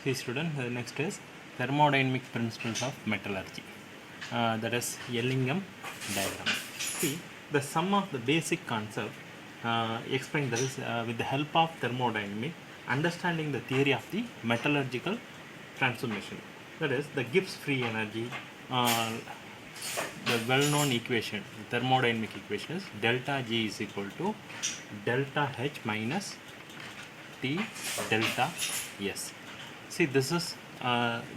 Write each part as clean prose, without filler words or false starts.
See student, next is thermodynamic principles of metallurgy. That is Ellingham diagram. See, the sum of the basic concept explained that is with the help of thermodynamic, understanding the theory of the metallurgical transformation. That is the Gibbs free energy. The well-known equation, the thermodynamic equation is delta G is equal to delta H minus T delta S. See, this is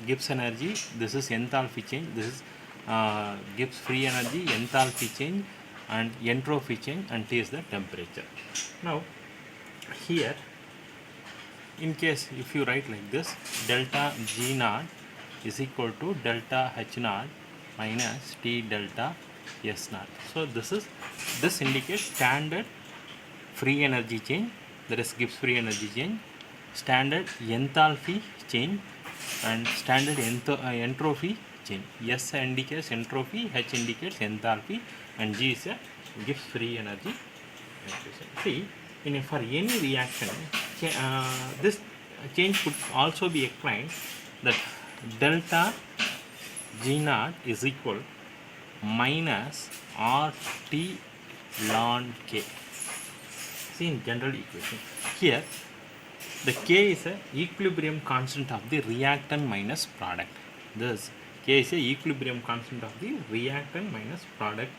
Gibbs energy, this is enthalpy change, this is Gibbs free energy, enthalpy change and entropy change, and T is the temperature. Now here, in case if you write like this, delta G naught is equal to delta H naught minus T delta S naught. So this indicates standard free energy change, that is Gibbs free energy change, standard enthalpy change and standard entropy change. S indicates entropy, H indicates enthalpy, and G is a Gibbs free energy. See, for any reaction, this change could also be explained that delta G naught is equal minus RT ln K. See, in general equation here, the K is a equilibrium constant of the reactant minus product. Thus, K is a equilibrium constant of the reactant minus product,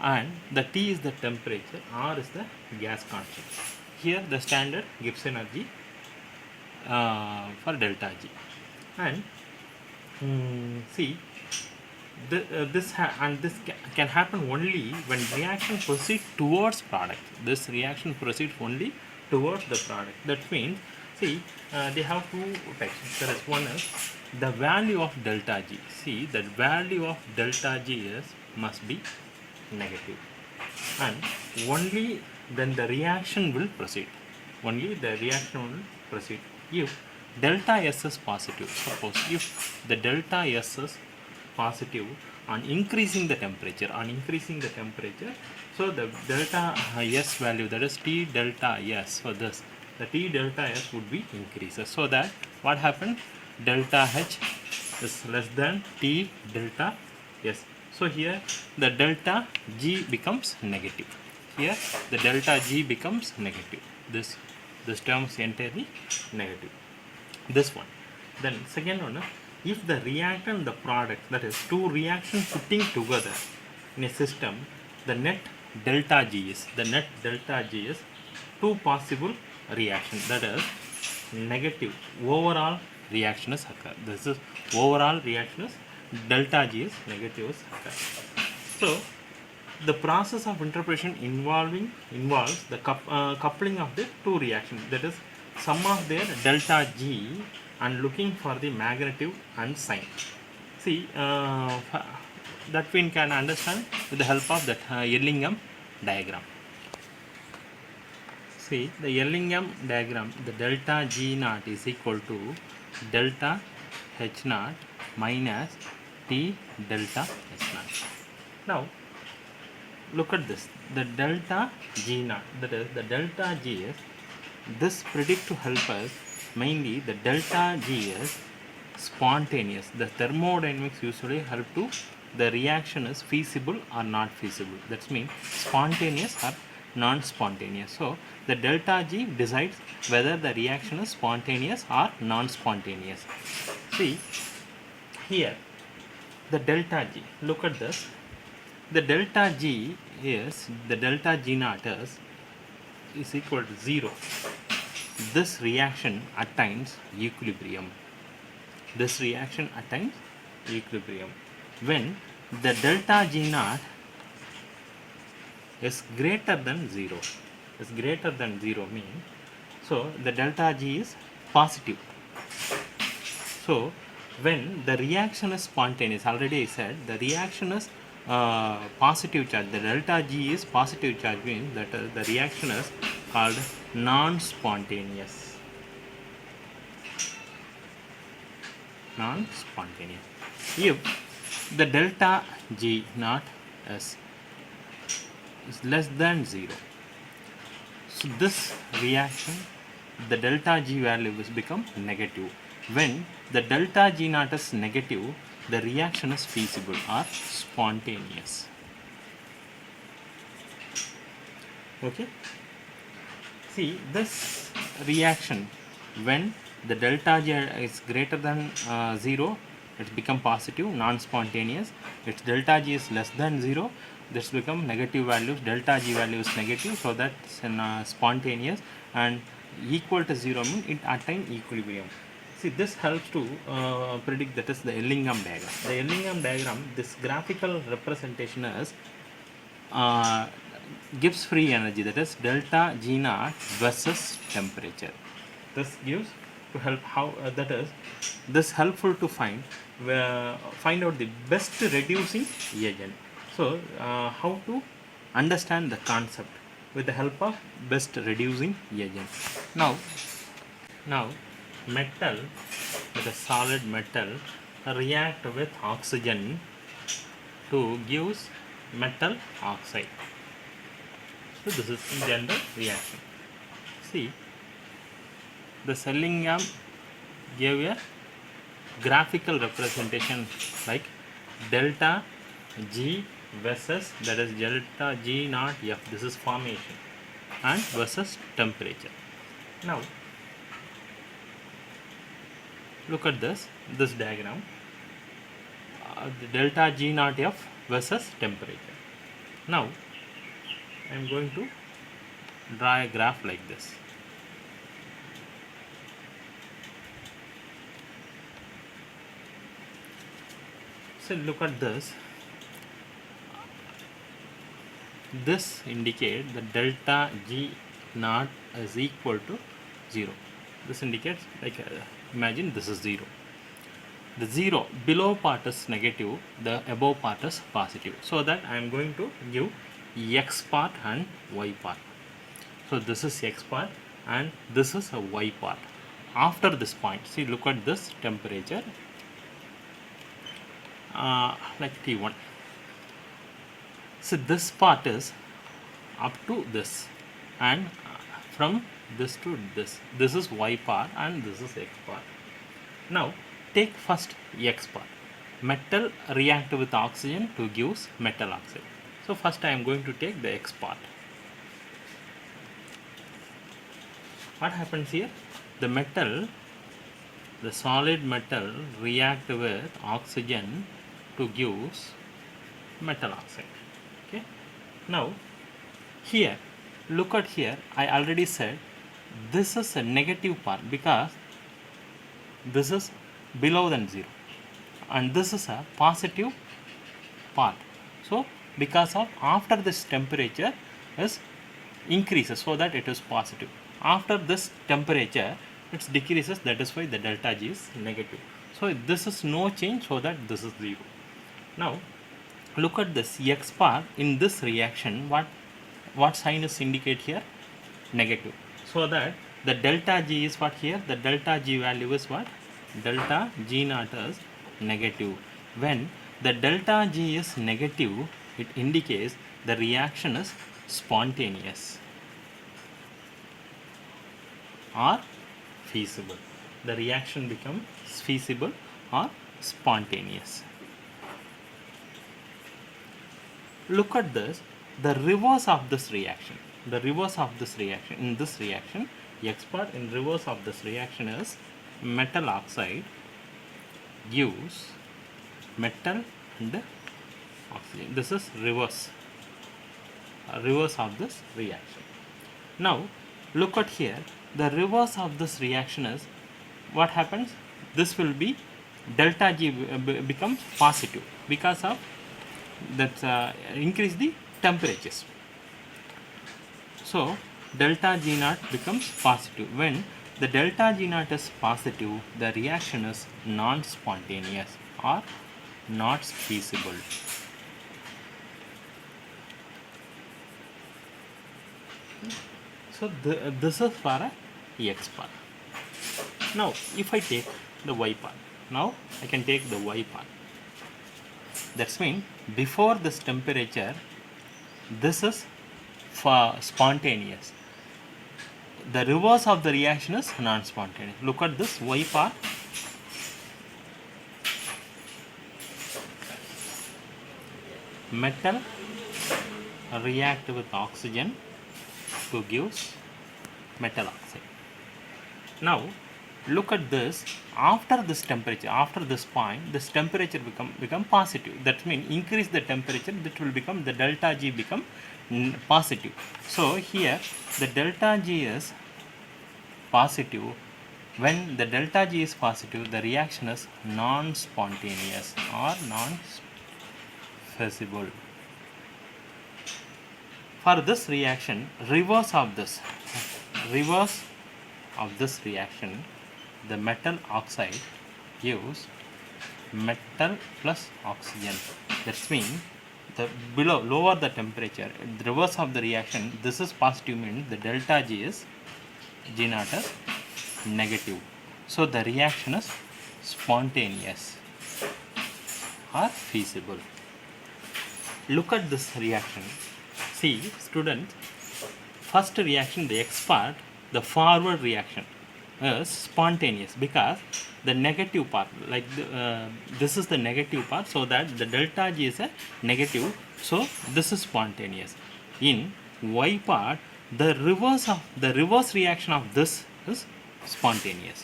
and the T is the temperature, R is the gas constant. Here the standard Gibbs energy for delta G, and see, this can happen only when reaction proceeds towards product. This reaction proceeds only towards the product. That means, see, they have two types. There is one is the value of delta G. See, the value of delta G is must be negative, and only then the reaction will proceed. Only the reaction will proceed. If delta S is positive, suppose if the delta S is positive on increasing the temperature, so the delta S value, that is T delta S, for this the T delta S would be increases, so that what happened, delta H is less than T delta S. So here the delta G becomes negative. Here the delta G becomes negative. This term is entirely negative. This one. Then second one, if the reactant and the product, that is two reactions putting together in a system, the net delta G is two possible reactions, that is negative overall reaction is occur. This is overall reaction is delta G is negative is occur. So the process of interpretation involves the coupling of the two reactions, that is sum of their delta G and looking for the magnitude and sign. See, that we can understand with the help of that Ellingham diagram. See, the Ellingham diagram, the delta G naught is equal to delta H naught minus T delta S naught. Now look at this, the delta G naught, that is the delta G is, this predict to help us mainly the delta G is spontaneous. The thermodynamics usually help to the reaction is feasible or not feasible. That means spontaneous or non-spontaneous. So the delta G decides whether the reaction is spontaneous or non-spontaneous. See here the delta G. Look at this. The delta G is, the delta G naught is equal to 0. This reaction attains equilibrium. This reaction attains equilibrium when the delta G naught is greater than 0. Is greater than 0 means, so the delta G is positive. So when the reaction is spontaneous, already I said the reaction is positive charge, the delta G is positive charge, means that the reaction is called non-spontaneous. If the delta G naught is less than 0, so this reaction, the delta G value will become negative. When the delta G naught is negative, the reaction is feasible or spontaneous. Okay. See, this reaction, when the delta G is greater than 0, it become positive, non-spontaneous. Its delta G is less than 0, this become negative values. Delta G value is negative, so that's spontaneous, and equal to 0 means it attain equilibrium. See, this helps to predict, that is the Ellingham diagram. The Ellingham diagram, this graphical representation is gives free energy, that is delta G naught versus temperature. This gives to help how that is this helpful to find out the best reducing agent. So how to understand the concept with the help of best reducing agent. Now metal, with a solid metal, react with oxygen to gives metal oxide. So this is in general reaction. See, the Ellingham gave a graphical representation like delta G versus, that is delta G naught F, this is formation, and versus temperature. Now look at this diagram, the delta G naught F versus temperature. Now I am going to draw a graph like this. So look at this. This indicates the delta G naught is equal to 0. This indicates, like imagine this is 0. The 0 below part is negative, the above part is positive. So that I am going to give X part and Y part. So this is X part and this is a Y part. After this point, see, look at this temperature, like T1. So this part is up to this, and from this to this is Y part and this is X part. Now take first X part. Metal react with oxygen to gives metal oxide. So first I am going to take the X part. What happens here? The metal, the solid metal react with oxygen to gives metal oxide. Okay. Now here, look at here, I already said this is a negative part because this is below than 0, and this is a positive part. So because of after this temperature is increases, so that it is positive. After this temperature it decreases, that is why the delta G is negative. So this is no change, so that this is 0. Now look at this X part in this reaction, what sign is indicate here? Negative. So that the delta G is what here? The delta G value is what? Delta G naught is negative. When the delta G is negative, it indicates the reaction is spontaneous or feasible. The reaction becomes feasible or spontaneous. Look at this, the reverse of this reaction. The reverse of this reaction, in this reaction, X part in reverse of this reaction is metal oxide gives metal and oxygen. This is reverse of this reaction. Now look at here, the reverse of this reaction is what happens? This will be delta G becomes positive because of that increase the temperatures. So delta G naught becomes positive. When the delta G naught is positive, the reaction is non-spontaneous or not feasible. So this is for a X part. Now if I take the Y part, now I can take the Y part. That's mean before this temperature, this is for spontaneous. The reverse of the reaction is non-spontaneous. Look at this Y part. metal react with oxygen to gives metal oxide. Now look at this. After this temperature, after this point, this temperature become positive. That means increase the temperature, that will become the delta G become positive. So here the delta G is positive. When the delta G is positive, the reaction is non-spontaneous or non-feasible. For this reaction, reverse of this reaction, the metal oxide gives metal plus oxygen. That means the lower the temperature, the reverse of the reaction, this is positive, means the delta G is G naught is negative. So the reaction is spontaneous or feasible. Look at this reaction. See, student, first reaction, the X part, the forward reaction is spontaneous because the negative part, like this is the negative part, so that the delta G is a negative, so this is spontaneous. In Y part, the reverse reaction of this is spontaneous.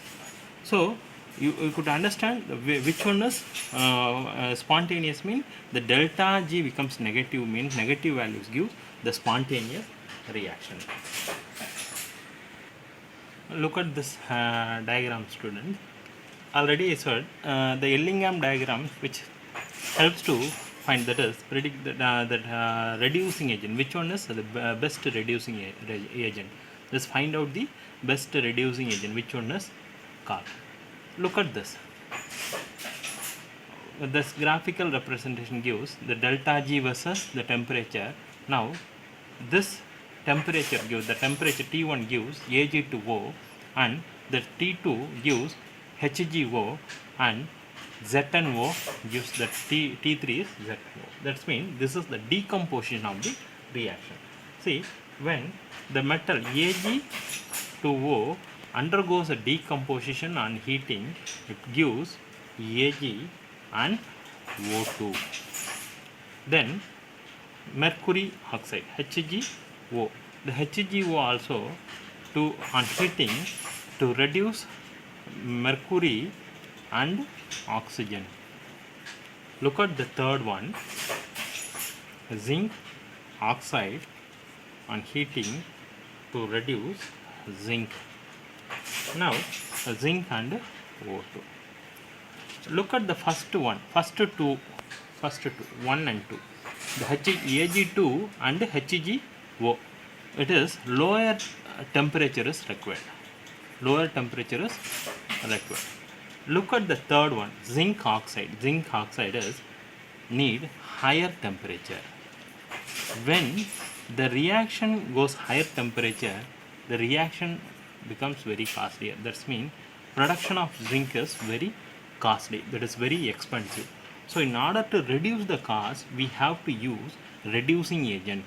So you could understand which one is spontaneous, means the delta G becomes negative, means negative values give the spontaneous reaction. Look at this diagram, student. Already I said the Ellingham diagram, which helps to find, that is predict that reducing agent, which one is the best reducing agent. Just find out the best reducing agent, which one is carbon. Look at this. This graphical representation gives the delta G versus the temperature. Now this temperature gives, the temperature T1 gives Ag2O, and the T2 gives HgO, and ZnO gives the T3 is ZnO. That means this is the decomposition of the reaction. See, when the metal Ag2O undergoes a decomposition and heating, it gives Ag and O2. Then mercury oxide, HgO. The HgO also, on heating, to reduce mercury and oxygen. Look at the third one, zinc oxide, on heating to reduce zinc. Now zinc and O2. Look at the first two, 1 and 2, the Ag2 and HgO. It is lower temperature is required. Look at the third one, zinc oxide. Zinc oxide is need higher temperature. When the reaction goes higher temperature, the reaction becomes very costly. That means production of zinc is very costly, that is very expensive. So in order to reduce the cost, we have to use reducing agent.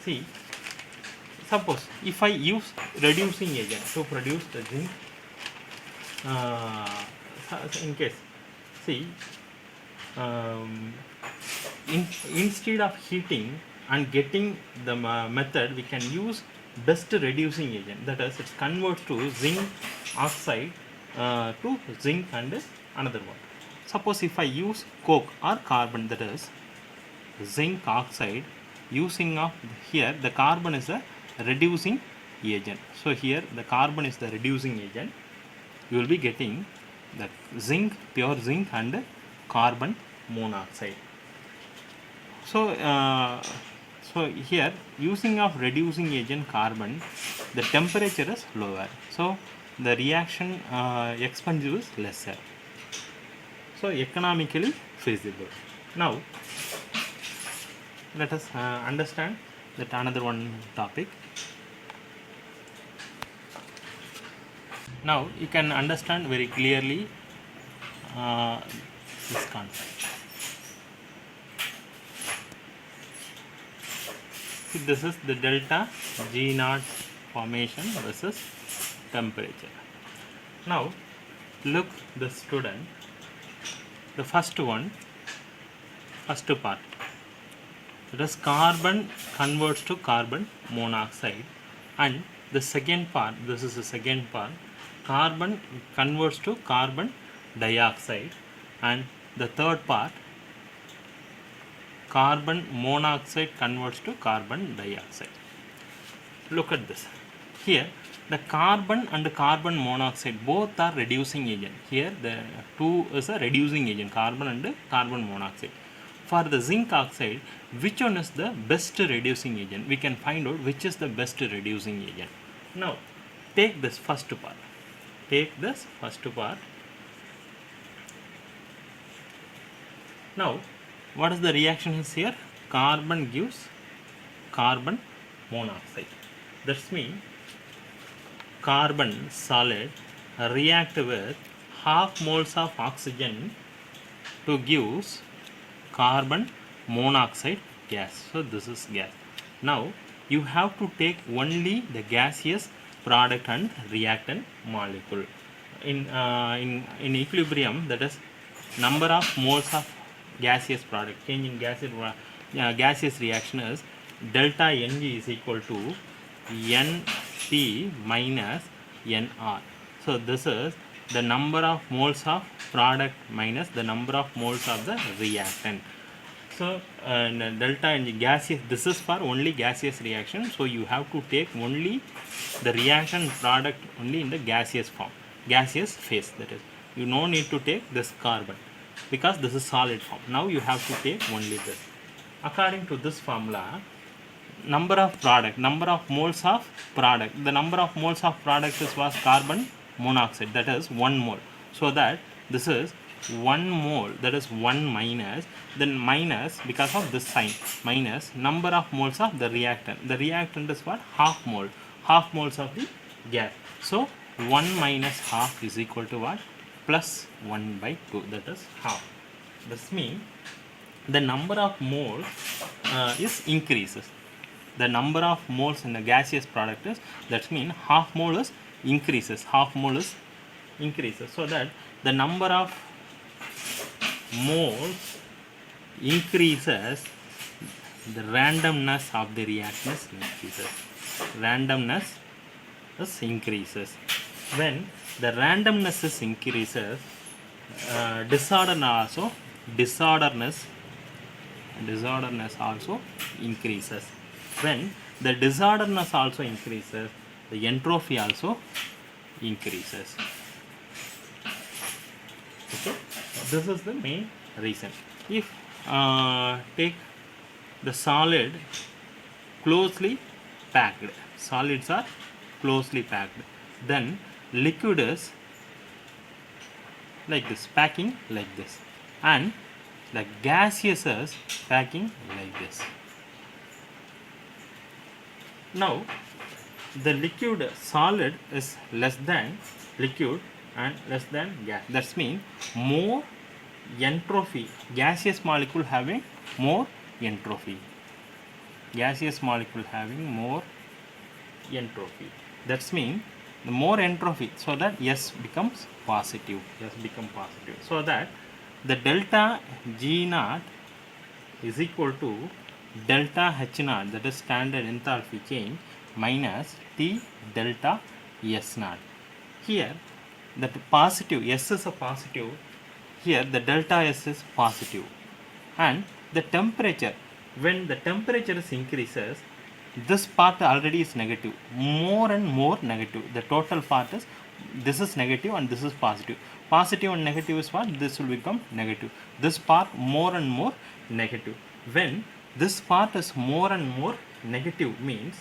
See, suppose if I use reducing agent to produce the zinc, in case, see, instead of heating and getting the method, we can use best reducing agent, that is it converts to zinc oxide to zinc and another one. Suppose if I use coke or carbon, that is zinc oxide, using of here the carbon is a reducing agent. So here the carbon is the reducing agent. You will be getting the zinc, pure zinc and carbon monoxide. So here using of reducing agent carbon, the temperature is lower, so the reaction expensive is lesser, so economically feasible. Now let us understand that another one topic. Now you can understand very clearly this concept. This is the delta G naught formation versus temperature. Now look the student, the first part, That is carbon converts to carbon monoxide, and the second part, this is the second part, carbon converts to carbon dioxide, and the third part, carbon monoxide converts to carbon dioxide. Look at this. Here the carbon and carbon monoxide both are reducing agent. Here the two is a reducing agent, carbon and carbon monoxide. For the zinc oxide, which one is the best reducing agent? We can find out which is the best reducing agent. Now take this first part. Take this first part. Now what is the reaction is here? Carbon gives carbon monoxide. That means carbon solid react with half moles of oxygen to give carbon monoxide gas. So this is gas. Now you have to take only the gaseous product and reactant molecule. In equilibrium, that is number of moles of gaseous product, change in gaseous reaction is delta Ng is equal to Np minus Nr. So this is the number of moles of product minus the number of moles of the reactant. So delta Ng gaseous, this is for only gaseous reaction, so you have to take only the reaction product only in the gaseous form, gaseous phase, that is you no need to take this carbon because this is solid form. Now you have to take only this. According to this formula, number of product, number of moles of product, the number of moles of product is was carbon monoxide, that is 1 mole. So that this is 1 mole, that is 1 minus, then minus because of this sign, minus number of moles of the reactant. The reactant is what? Half mole, half moles of the gas. So 1 minus half is equal to what? Plus 1 by 2, that is half. This means the number of moles is increases. The number of moles in the gaseous product is, that means half mole is increases, half mole is increases, so that the number of moles increases, the randomness of the reactants increases. Randomness is increases. When the randomness is increases, disorderness also increases. When the disorderness also increases, the entropy also increases. Okay, this is the main reason. If take the solid closely packed, solids are closely packed, then liquid is like this, packing like this, and the gaseous is packing like this. Now the liquid solid is less than liquid and less than gas. That means more entropy, gaseous molecule having more entropy, gaseous molecule having more entropy. That means the more entropy, so that S becomes positive, S become positive, so that the delta G naught is equal to delta H naught, that is standard enthalpy change, minus T delta S naught. Here that positive, S is a positive, here the delta S is positive, and the temperature, when the temperature is increases, this part already is negative, more and more negative. The total part is, this is negative and this is positive. Positive and negative is what? This will become negative. This part more and more negative. When this part is more and more negative means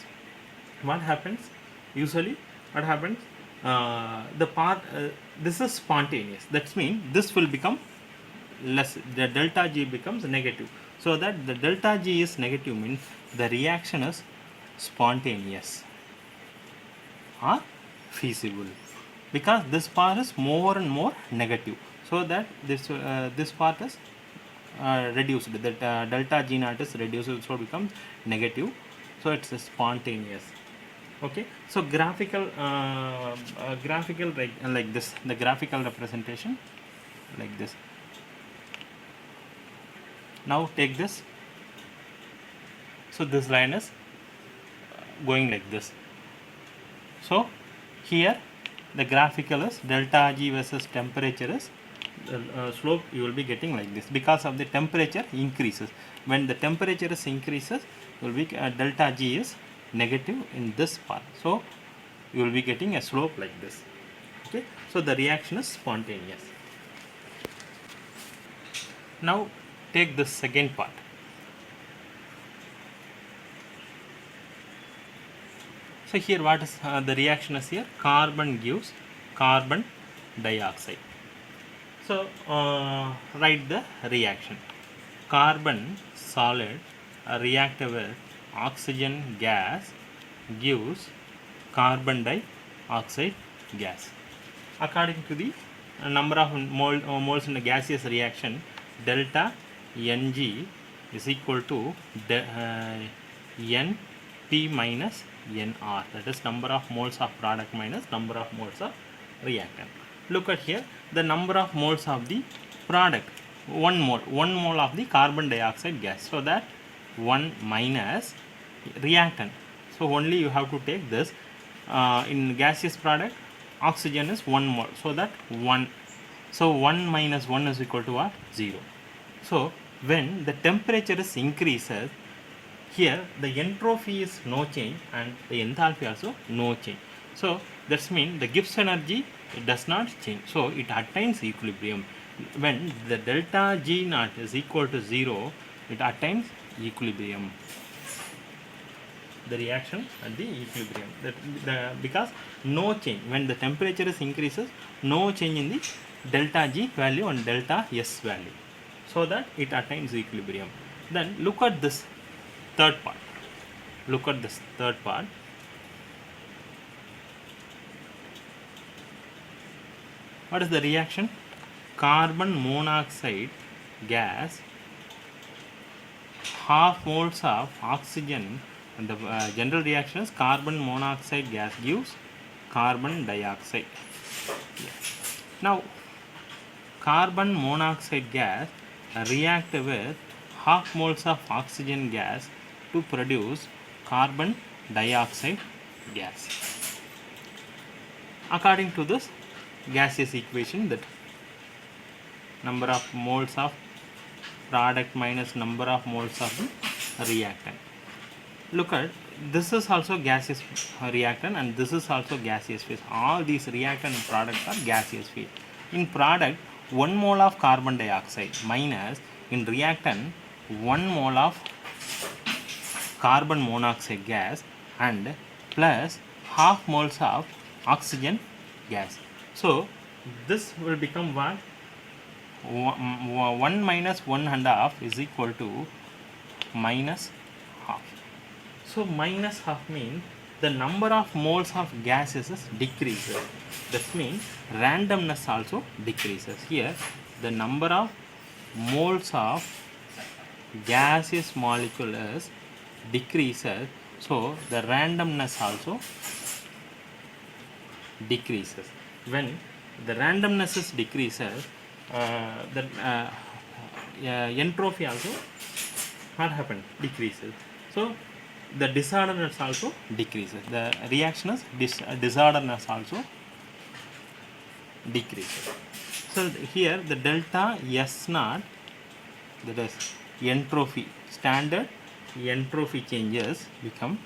what happens? Usually what happens? The part this is spontaneous. That means this will become less. The delta G becomes negative. So that the delta G is negative means the reaction is spontaneous or feasible, because this part is more and more negative, so that this part is reduced, that delta G naught is reduced, so becomes negative, so it's spontaneous. Okay, so graphical like this, the graphical representation like this. Now take this, So this line is going like this. So here the graphical is delta G versus temperature is slope you will be getting like this because of the temperature increases. When the temperature is increases, you will be delta G is negative in this part. So you will be getting a slope like this. Okay, so the reaction is spontaneous. Now take the second part. So here what is the reaction is here? Carbon gives carbon dioxide. So write the reaction. Carbon solid react with oxygen gas gives carbon dioxide gas. According to the number of moles in the gaseous reaction, delta Ng is equal to Np minus Nr, that is number of moles of product minus number of moles of reactant. Look at here, the number of moles of the product, 1 mole of the carbon dioxide gas, so that 1 minus reactant. So only you have to take this in gaseous product, oxygen is 1 mole, so that 1. So 1 minus 1 is equal to what? 0. So when the temperature is increases, here the entropy is no change and the enthalpy also no change. So that means the Gibbs energy does not change. So it attains equilibrium. When the delta G naught is equal to 0, it attains equilibrium. The reaction at the equilibrium. Because no change. When the temperature is increases, no change in the delta G value and delta S value. So that it attains equilibrium. Then look at this third part. Look at this third part. What is the reaction? Carbon monoxide gas, half moles of oxygen, and the general reaction is carbon monoxide gas gives carbon dioxide. Yes. Now carbon monoxide gas react with half moles of oxygen gas to produce carbon dioxide gas. According to this gaseous equation, that number of moles of product minus number of moles of the reactant. Look at this is also gaseous reactant and this is also gaseous phase. All these reactant and products are gaseous phase. In product, 1 mole of carbon dioxide minus in reactant 1 mole of carbon monoxide gas and plus half moles of oxygen gas. So this will become what? 1 minus 1.5 is equal to minus half. So minus half means the number of moles of gases is decreases. That means randomness also decreases. Here the number of moles of gaseous molecule is decreases, so the randomness also decreases. When the randomness is decreases, the entropy also what happened? Decreases. So the disorderness also decreases. The reaction is disorderness also decreases. So here the delta S naught, that is entropy, standard entropy changes become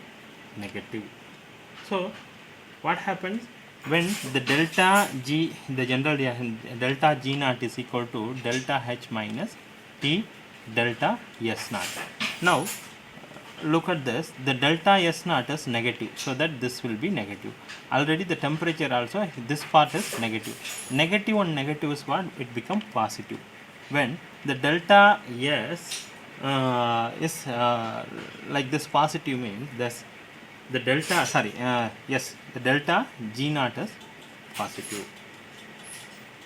negative. So what happens when the delta G, the general reaction, delta G naught is equal to delta H minus T delta S naught. Now look at this, the delta S naught is negative, so that this will be negative. Already the temperature also, this part is negative. Negative and negative is what? It become positive. When the delta S is like this positive means this, the delta, the delta G naught is positive.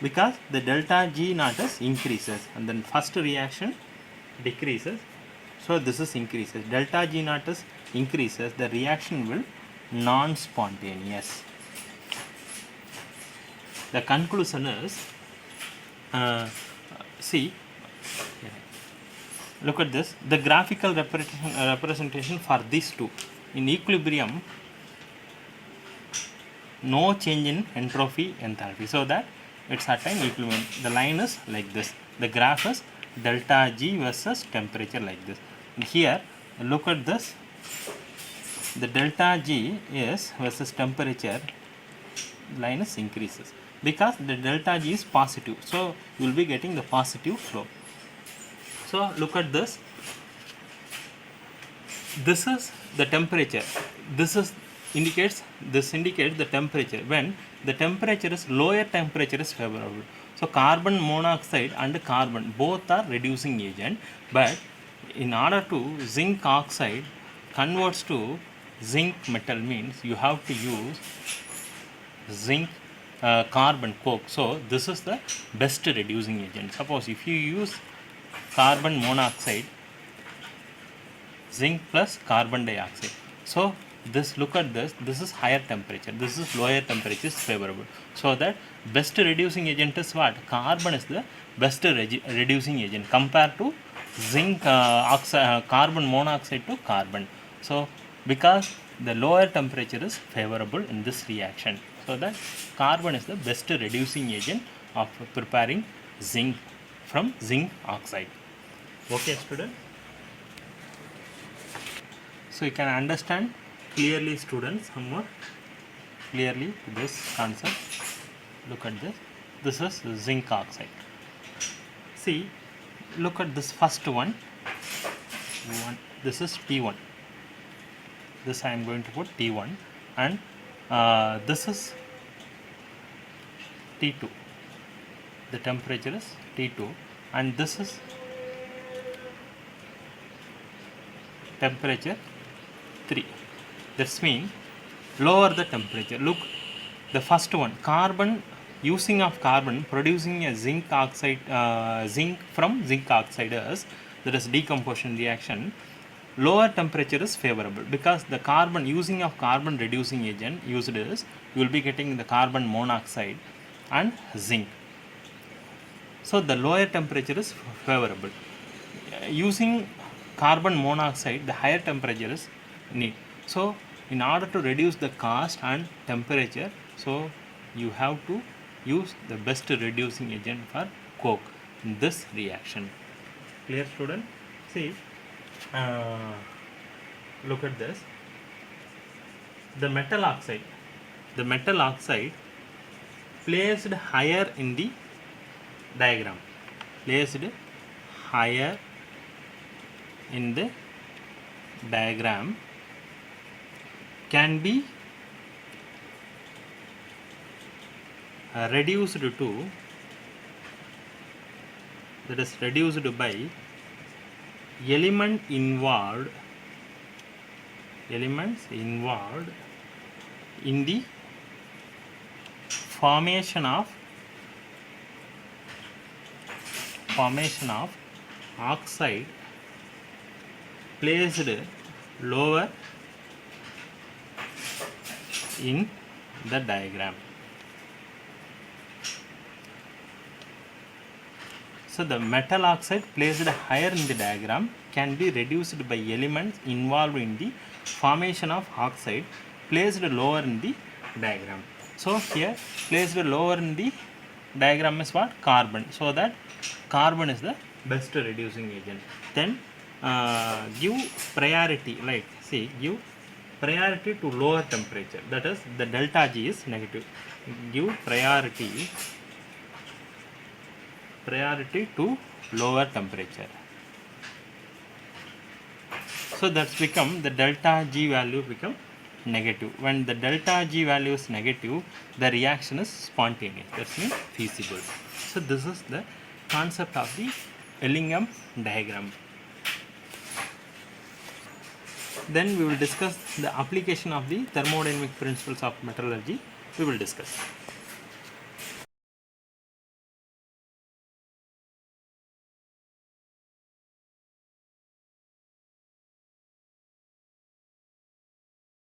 Because the delta G naught is increases and then first reaction decreases. So this is increases. Delta G naught is increases. The reaction will non-spontaneous. The conclusion is, see, look at this, the graphical representation for these two. In equilibrium, no change in entropy enthalpy, so that it's attained equilibrium. The line is like this, the graph is delta G versus temperature like this. And here look at this, the delta G is versus temperature line is increases because the delta G is positive, so you will be getting the positive flow. So look at this, this is the temperature, this indicates the temperature. When the temperature is lower, temperature is favorable. So carbon monoxide and carbon both are reducing agent, but in order to zinc oxide converts to zinc metal means you have to use zinc carbon coke. So this is the best reducing agent. Suppose if you use carbon monoxide, zinc plus carbon dioxide, so this, look at this, this is higher temperature, this is lower temperature is favorable, so that best reducing agent is what? Carbon is the best reducing agent compared to zinc carbon monoxide to carbon. So because the lower temperature is favorable in this reaction, so that carbon is the best reducing agent of preparing zinc from zinc oxide. Okay, student? So you can understand clearly, students, somewhat clearly this concept. Look at this, this is zinc oxide. See, look at this first one, this is T1, this I am going to put T1, and this is T2, the temperature is T2, and this is temperature 3. That means lower the temperature. Look, the first one, carbon, using of carbon producing a zinc oxide, zinc from zinc oxide is, that is decomposition reaction. Lower temperature is favorable because the carbon, using of carbon reducing agent used is, you will be getting the carbon monoxide and zinc. So the lower temperature is favorable. Using carbon monoxide, the higher temperature is need. So in order to reduce the cost and temperature, so you have to use the best reducing agent for coke in this reaction. Clear, student? See, look at this, the metal oxide placed higher in the diagram, placed higher in the diagram can be reduced to, that is reduced by elements involved in the formation of oxide placed lower in the diagram. So the metal oxide placed higher in the diagram can be reduced by elements involved in the formation of oxide placed lower in the diagram. So here placed lower in the diagram is what? Carbon. So that carbon is the best reducing agent. Then give priority, like see, give priority to lower temperature, that is the delta G is negative. Give priority to lower temperature. So that's become the delta G value become negative. When the delta G value is negative, the reaction is spontaneous, that means feasible. So this is the concept of the Ellingham diagram. Then we will discuss the application of the thermodynamic principles of metallurgy. We will discuss.